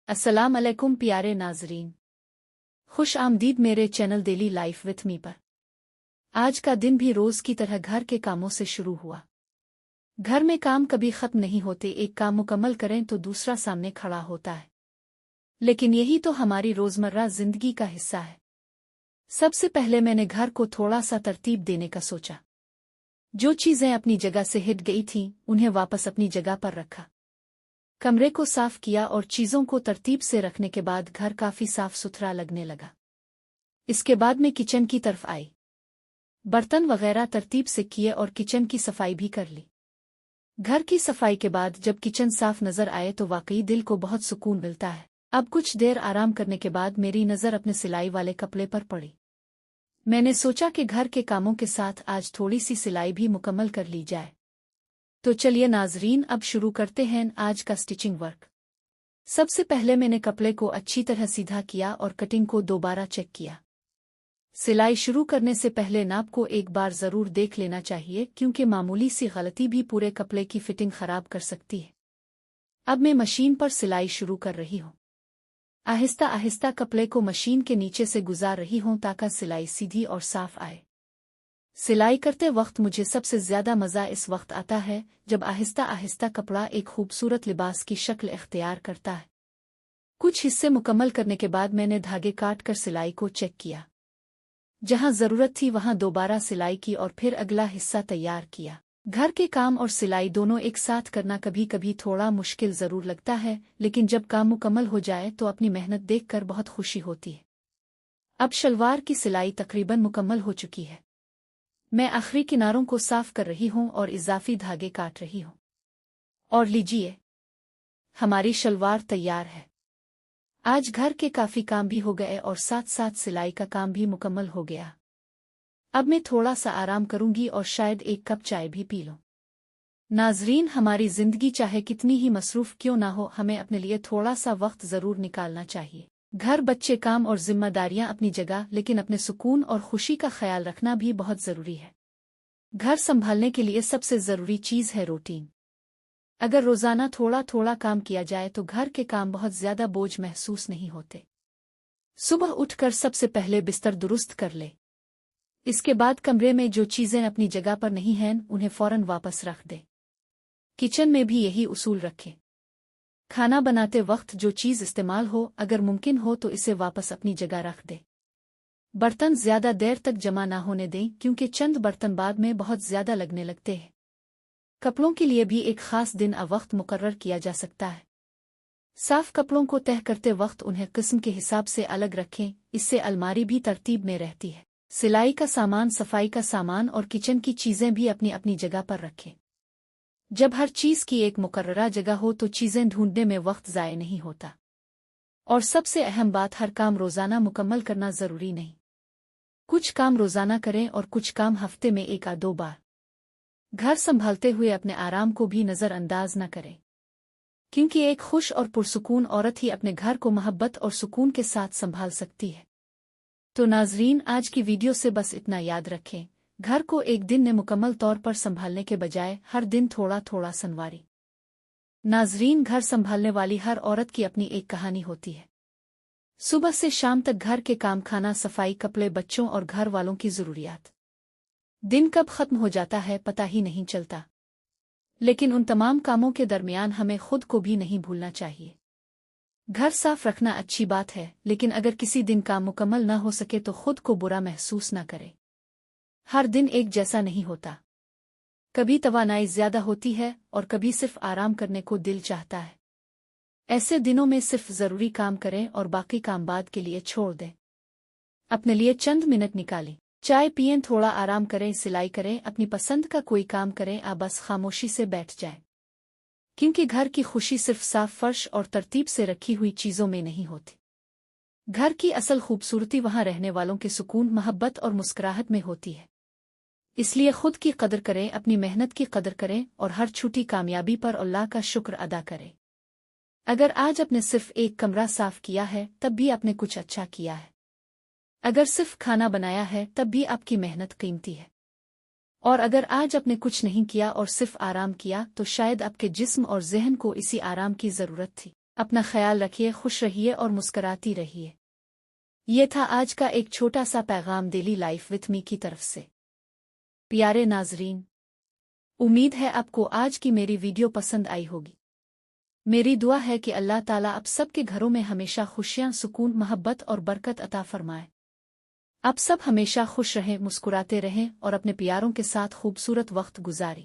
अस्सलाम अलैकुम प्यारे नाजरीन, खुश आमदीद मेरे channel daily life with me पर। आज का दिन भी रोज की तरह घर के कामों से शुरू हुआ। घर में काम कभी खत्म नहीं होते, एक काम मुकम्मल करें तो दूसरा सामने खड़ा होता है। लेकिन यही तो हमारी रोजमर्रा जिंदगी का हिस्सा है। सबसे पहले मैंने घर को थोड़ा सा तरतीब देने का सोचा। जो चीजें अपनी जगह से हिट गई थीं उन्हें वापस अपनी जगह पर रखा। कमरे को साफ किया और चीजों को तरतीब से रखने के बाद घर काफी साफ सुथरा लगने लगा। इसके बाद मैं किचन की तरफ आई। बर्तन वगैरह तरतीब से किए और किचन की सफाई भी कर ली। घर की सफाई के बाद जब किचन साफ नजर आए तो वाकई दिल को बहुत सुकून मिलता है। अब कुछ देर आराम करने के बाद मेरी नजर अपने सिलाई वाले कपड़े पर पड़ी। मैंने सोचा कि घर के कामों के साथ आज थोड़ी सी सिलाई भी मुकम्मल कर ली जाए। तो चलिए नाजरीन, अब शुरू करते हैं आज का स्टिचिंग वर्क। सबसे पहले मैंने कपड़े को अच्छी तरह सीधा किया और कटिंग को दोबारा चेक किया। सिलाई शुरू करने से पहले नाप को एक बार जरूर देख लेना चाहिए, क्योंकि मामूली सी गलती भी पूरे कपड़े की फिटिंग खराब कर सकती है। अब मैं मशीन पर सिलाई शुरू कर रही हूँ। आहिस्ता आहिस्ता कपड़े को मशीन के नीचे से गुजार रही हूँ ताकि सिलाई सीधी और साफ आए। सिलाई करते वक्त मुझे सबसे ज्यादा मजा इस वक्त आता है जब आहिस्ता आहिस्ता कपड़ा एक खूबसूरत लिबास की शक्ल इख्तियार करता है। कुछ हिस्से मुकम्मल करने के बाद मैंने धागे काट कर सिलाई को चेक किया। जहां जरूरत थी वहां दोबारा सिलाई की और फिर अगला हिस्सा तैयार किया। घर के काम और सिलाई दोनों एक साथ करना कभी कभी थोड़ा मुश्किल जरूर लगता है, लेकिन जब काम मुकम्मल हो जाए तो अपनी मेहनत देखकर बहुत खुशी होती है। अब शलवार की सिलाई तकरीबन मुकम्मल हो चुकी है। मैं आखिरी किनारों को साफ कर रही हूं और इजाफी धागे काट रही हूं। और लीजिए, हमारी शलवार तैयार है। आज घर के काफी काम भी हो गए और साथ साथ सिलाई का काम भी मुकम्मल हो गया। अब मैं थोड़ा सा आराम करूंगी और शायद एक कप चाय भी पी लूं। नाजरीन, हमारी जिंदगी चाहे कितनी ही मसरूफ क्यों ना हो, हमें अपने लिए थोड़ा सा वक्त जरूर निकालना चाहिए। घर, बच्चे, काम और जिम्मेदारियां अपनी जगह, लेकिन अपने सुकून और खुशी का ख्याल रखना भी बहुत जरूरी है। घर संभालने के लिए सबसे जरूरी चीज है रूटीन। अगर रोजाना थोड़ा थोड़ा काम किया जाए तो घर के काम बहुत ज्यादा बोझ महसूस नहीं होते। सुबह उठकर सबसे पहले बिस्तर दुरुस्त कर ले। इसके बाद कमरे में जो चीजें अपनी जगह पर नहीं हैं उन्हें फौरन वापस रख दे। किचन में भी यही उसूल रखें। खाना बनाते वक्त जो चीज इस्तेमाल हो, अगर मुमकिन हो तो इसे वापस अपनी जगह रख दे। बर्तन ज्यादा देर तक जमा ना होने दें, क्योंकि चंद बर्तन बाद में बहुत ज्यादा लगने लगते हैं। कपड़ों के लिए भी एक खास दिन वक्त मुकर्रर किया जा सकता है। साफ कपड़ों को तह करते वक्त उन्हें किस्म के हिसाब से अलग रखें, इससे अलमारी भी तरतीब में रहती है। सिलाई का सामान, सफाई का सामान और किचन की चीजें भी अपनी अपनी जगह पर रखें। जब हर चीज की एक मुकर्ररा जगह हो तो चीजें ढूंढने में वक्त ज़ाय नहीं होता। और सबसे अहम बात, हर काम रोजाना मुकम्मल करना जरूरी नहीं। कुछ काम रोजाना करें और कुछ काम हफ्ते में एक या दो बार। घर संभालते हुए अपने आराम को भी नजरअंदाज न करें, क्योंकि एक खुश और पुरसुकून औरत ही अपने घर को मोहब्बत और सुकून के साथ संभाल सकती है। तो नाजरीन, आज की वीडियो से बस इतना याद रखें, घर को एक दिन में मुकम्मल तौर पर संभालने के बजाय हर दिन थोड़ा थोड़ा संवारी। नाजरीन, घर संभालने वाली हर औरत की अपनी एक कहानी होती है। सुबह से शाम तक घर के काम, खाना, सफाई, कपड़े, बच्चों और घर वालों की जरूरियात। दिन कब खत्म हो जाता है पता ही नहीं चलता। लेकिन उन तमाम कामों के दरमियान हमें खुद को भी नहीं भूलना चाहिए। घर साफ रखना अच्छी बात है, लेकिन अगर किसी दिन काम मुकम्मल न हो सके तो खुद को बुरा महसूस न करे। हर दिन एक जैसा नहीं होता। कभी तवानाई ज्यादा होती है और कभी सिर्फ आराम करने को दिल चाहता है। ऐसे दिनों में सिर्फ जरूरी काम करें और बाकी काम बाद के लिए छोड़ दें। अपने लिए चंद मिनट निकालें, चाय पिएं, थोड़ा आराम करें, सिलाई करें, अपनी पसंद का कोई काम करें, बस खामोशी से बैठ जाएं। क्योंकि घर की खुशी सिर्फ साफ फर्श और तरतीब से रखी हुई चीजों में नहीं होती। घर की असल खूबसूरती वहां रहने वालों के सुकून, मोहब्बत और मुस्कुराहट में होती है। इसलिए खुद की कदर करें, अपनी मेहनत की कदर करें और हर छोटी कामयाबी पर अल्लाह का शुक्र अदा करें। अगर आज आपने सिर्फ एक कमरा साफ किया है तब भी आपने कुछ अच्छा किया है। अगर सिर्फ खाना बनाया है तब भी आपकी मेहनत कीमती है। और अगर आज आपने कुछ नहीं किया और सिर्फ आराम किया तो शायद आपके जिस्म और ज़हन को इसी आराम की ज़रूरत थी। اپنا خیال رکھیے، خوش رہیے اور مسکراتی رہیے۔ یہ تھا آج کا ایک چھوٹا سا پیغام ڈیلی لائف وتھ می کی طرف سے۔ پیارے ناظرین، امید ہے آپ کو آج کی میری ویڈیو پسند آئی ہوگی۔ میری دعا ہے کہ اللہ تعالیٰ آپ سب کے گھروں میں ہمیشہ خوشیاں، سکون، محبت اور برکت عطا فرمائے۔ آپ سب ہمیشہ خوش رہیں، مسکراتے رہیں اور اپنے پیاروں کے ساتھ خوبصورت وقت گزاریں۔